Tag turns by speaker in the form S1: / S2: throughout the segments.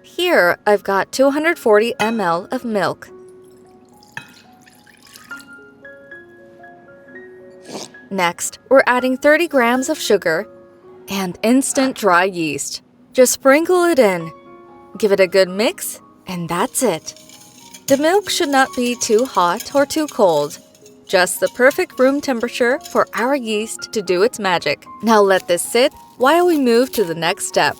S1: Here, I've got 240 ml of milk. Next, we're adding 30 grams of sugar and instant dry yeast. Just sprinkle it in. Give it a good mix, and that's it. The milk should not be too hot or too cold. Just the perfect room temperature for our yeast to do its magic. Now let this sit while we move to the next step.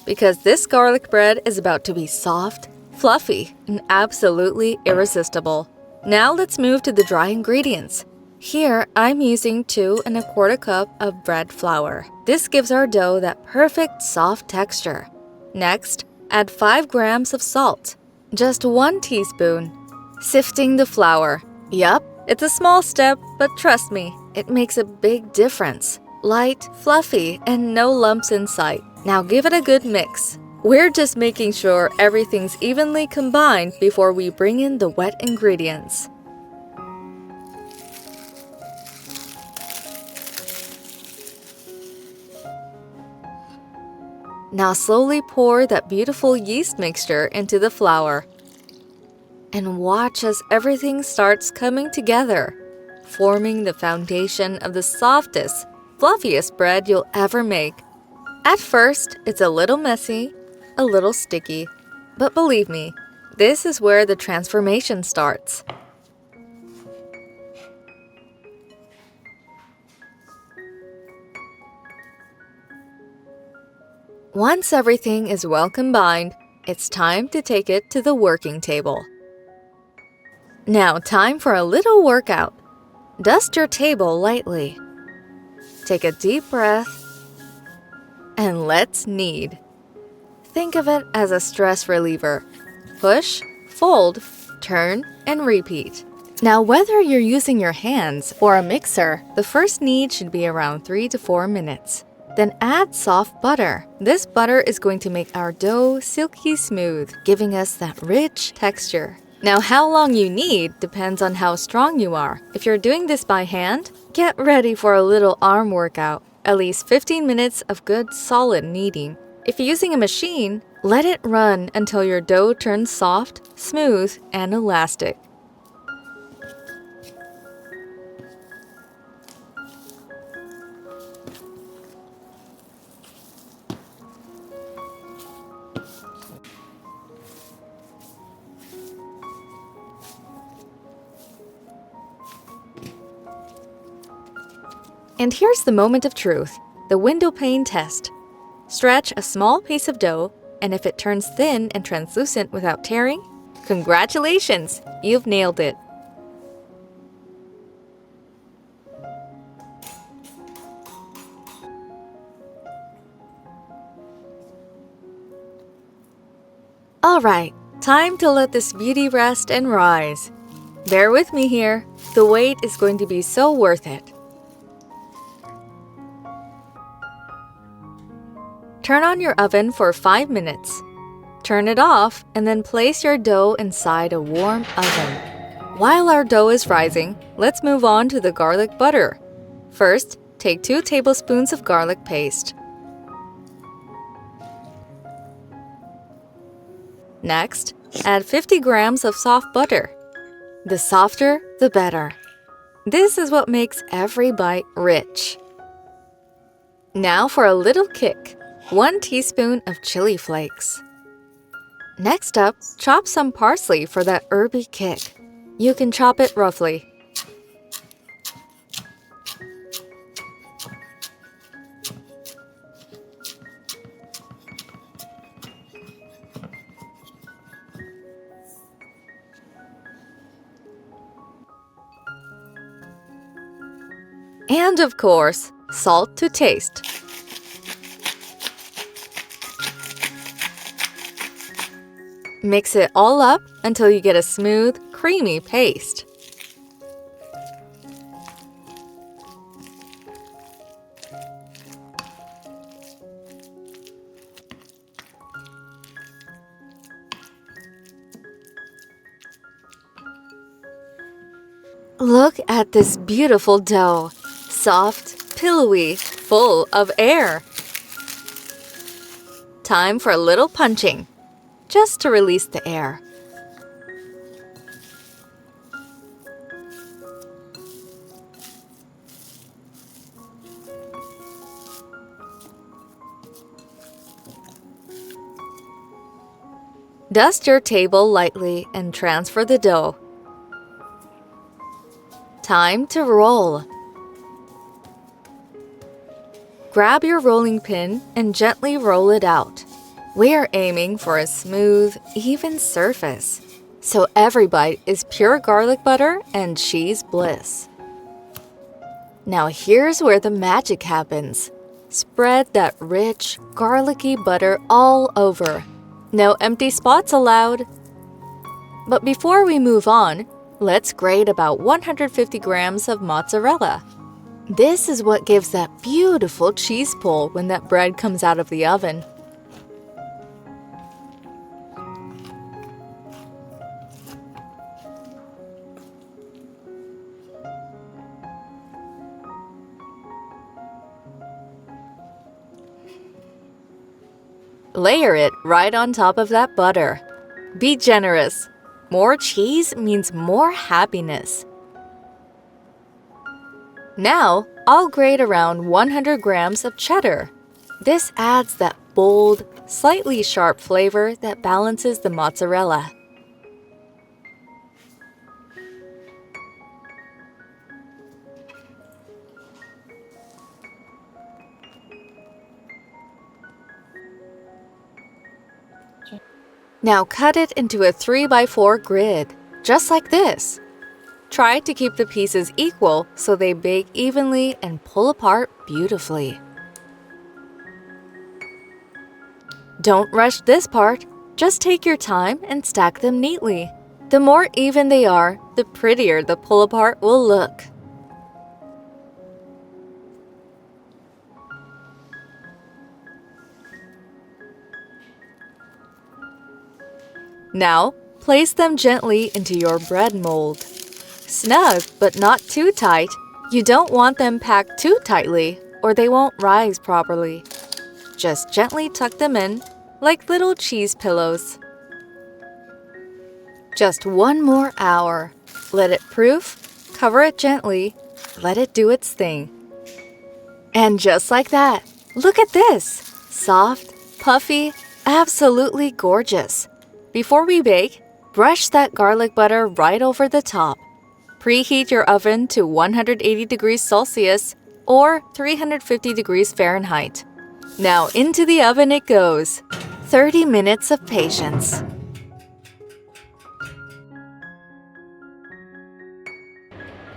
S1: Because this garlic bread is about to be soft, fluffy, and absolutely irresistible. Now let's move to the dry ingredients. Here, I'm using 2 1/4 cup of bread flour. This gives our dough that perfect soft texture. Next, add 5 grams of salt. Just 1 teaspoon. Sifting the flour. Yup, it's a small step, but trust me, it makes a big difference. Light, fluffy, and no lumps in sight. Now give it a good mix. We're just making sure everything's evenly combined before we bring in the wet ingredients. Now slowly pour that beautiful yeast mixture into the flour. And watch as everything starts coming together, forming the foundation of the softest, fluffiest bread you'll ever make. At first, it's a little messy, a little sticky, but believe me, this is where the transformation starts. Once everything is well combined, it's time to take it to the working table. Now, time for a little workout. Dust your table lightly. Take a deep breath, and let's knead. Think of it as a stress reliever. Push, fold, turn, and repeat. Now, whether you're using your hands or a mixer, the first knead should be around 3 to 4 minutes. Then add soft butter. This butter is going to make our dough silky smooth, giving us that rich texture. Now, how long you knead depends on how strong you are. If you're doing this by hand, get ready for a little arm workout. At least 15 minutes of good, solid kneading. If you're using a machine, let it run until your dough turns soft, smooth, and elastic. And here's the moment of truth, the window pane test. Stretch a small piece of dough, and if it turns thin and translucent without tearing, congratulations, you've nailed it. All right, time to let this beauty rest and rise. Bear with me here, the wait is going to be so worth it. Turn on your oven for 5 minutes. Turn it off and then place your dough inside a warm oven. While our dough is rising, let's move on to the garlic butter. First, take 2 tablespoons of garlic paste. Next, add 50 grams of soft butter. The softer, the better. This is what makes every bite rich. Now for a little kick. 1 teaspoon of chili flakes. Next up, chop some parsley for that herby kick. You can chop it roughly. And of course, salt to taste. Mix it all up until you get a smooth, creamy paste. Look at this beautiful dough. Soft, pillowy, full of air. Time for a little punching. just to release the air. Dust your table lightly and transfer the dough. Time to roll. Grab your rolling pin and gently roll it out. We are aiming for a smooth, even surface, so every bite is pure garlic butter and cheese bliss. Now here's where the magic happens. Spread that rich, garlicky butter all over. No empty spots allowed. But before we move on, let's grate about 150 grams of mozzarella. This is what gives that beautiful cheese pull when that bread comes out of the oven. Layer it right on top of that butter. Be generous. More cheese means more happiness. Now, I'll grate around 100 grams of cheddar. This adds that bold, slightly sharp flavor that balances the mozzarella. Now cut it into a 3x4 grid, just like this. Try to keep the pieces equal so they bake evenly and pull apart beautifully. Don't rush this part, just take your time and stack them neatly. The more even they are, the prettier the pull apart will look. Now, place them gently into your bread mold. Snug, but not too tight. You don't want them packed too tightly, or they won't rise properly. Just gently tuck them in, like little cheese pillows. Just one more hour. Let it proof, cover it gently, let it do its thing. And just like that, look at this! Soft, puffy, absolutely gorgeous. Before we bake, brush that garlic butter right over the top. Preheat your oven to 180 degrees Celsius or 350 degrees Fahrenheit. Now into the oven it goes. 30 minutes of patience.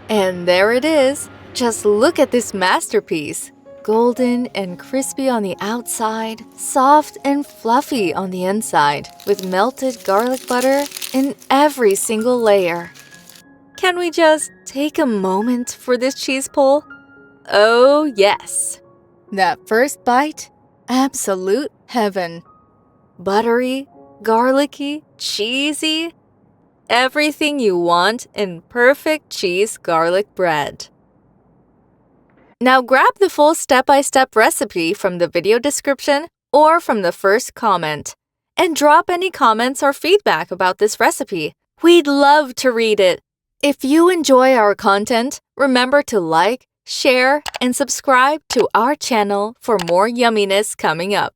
S1: And there it is. Just look at this masterpiece. Golden and crispy on the outside, soft and fluffy on the inside, with melted garlic butter in every single layer. Can we just take a moment for this cheese pull? Oh, yes! That first bite, absolute heaven. Buttery, garlicky, cheesy, everything you want in perfect cheese garlic bread. Now grab the full step-by-step recipe from the video description or from the first comment, and drop any comments or feedback about this recipe. We'd love to read it. If you enjoy our content, remember to like, share, and subscribe to our channel for more yumminess coming up.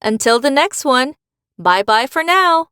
S1: Until the next one, bye-bye for now!